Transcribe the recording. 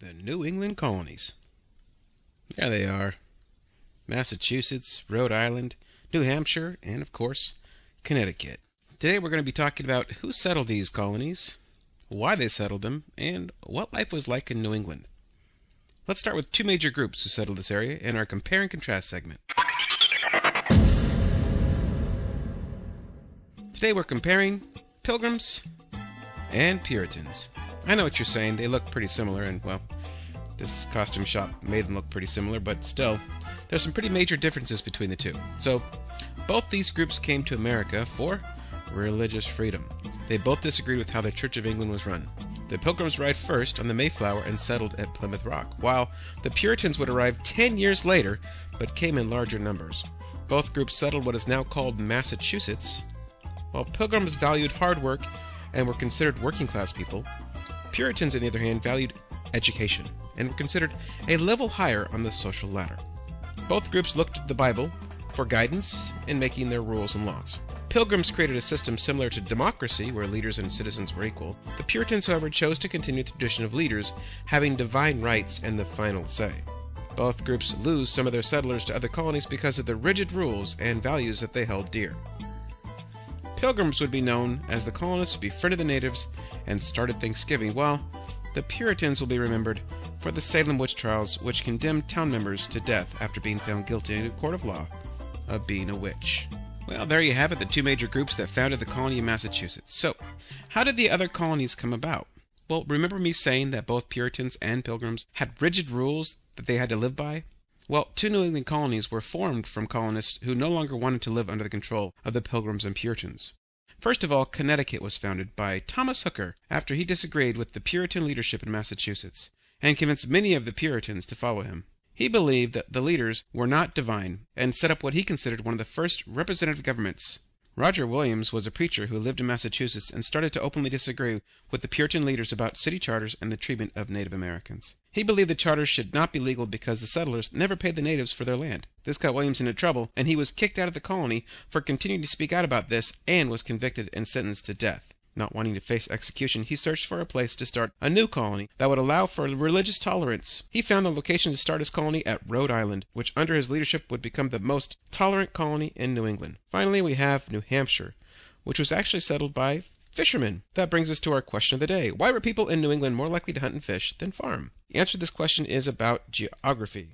The New England Colonies. There they are. Massachusetts, Rhode Island, New Hampshire, and of course, Connecticut. Today we're going to be talking about who settled these colonies, why they settled them, and what life was like in New England. Let's start with two major groups who settled this area in our Compare and Contrast segment. Today we're comparing Pilgrims and Puritans. I know what you're saying, they look pretty similar, and well, this costume shop made them look pretty similar, but still, there's some pretty major differences between the two. So, both these groups came to America for religious freedom. They both disagreed with how the Church of England was run. The Pilgrims arrived first on the Mayflower and settled at Plymouth Rock, while the Puritans would arrive 10 years later, but came in larger numbers. Both groups settled what is now called Massachusetts. While Pilgrims valued hard work and were considered working-class people, Puritans, on the other hand, valued education and were considered a level higher on the social ladder. Both groups looked to the Bible for guidance in making their rules and laws. Pilgrims created a system similar to democracy where leaders and citizens were equal. The Puritans, however, chose to continue the tradition of leaders having divine rights and the final say. Both groups lose some of their settlers to other colonies because of the rigid rules and values that they held dear. Pilgrims would be known as the colonists who befriended the natives and started Thanksgiving, while the Puritans will be remembered for the Salem witch trials, which condemned town members to death after being found guilty in a court of law of being a witch. Well, there you have it, the two major groups that founded the colony of Massachusetts. So, how did the other colonies come about? Well, remember me saying that both Puritans and Pilgrims had rigid rules that they had to live by? Well, two New England colonies were formed from colonists who no longer wanted to live under the control of the Pilgrims and Puritans. First of all, Connecticut was founded by Thomas Hooker after he disagreed with the Puritan leadership in Massachusetts and convinced many of the Puritans to follow him. He believed that the leaders were not divine and set up what he considered one of the first representative governments. Roger Williams was a preacher who lived in Massachusetts and started to openly disagree with the Puritan leaders about city charters and the treatment of Native Americans. He believed the charters should not be legal because the settlers never paid the natives for their land. This got Williams into trouble, and he was kicked out of the colony for continuing to speak out about this and was convicted and sentenced to death. Not wanting to face execution, he searched for a place to start a new colony that would allow for religious tolerance. He found the location to start his colony at Rhode Island, which under his leadership would become the most tolerant colony in New England. Finally, we have New Hampshire, which was actually settled by fishermen. That brings us to our question of the day. Why were people in New England more likely to hunt and fish than farm? The answer to this question is about geography.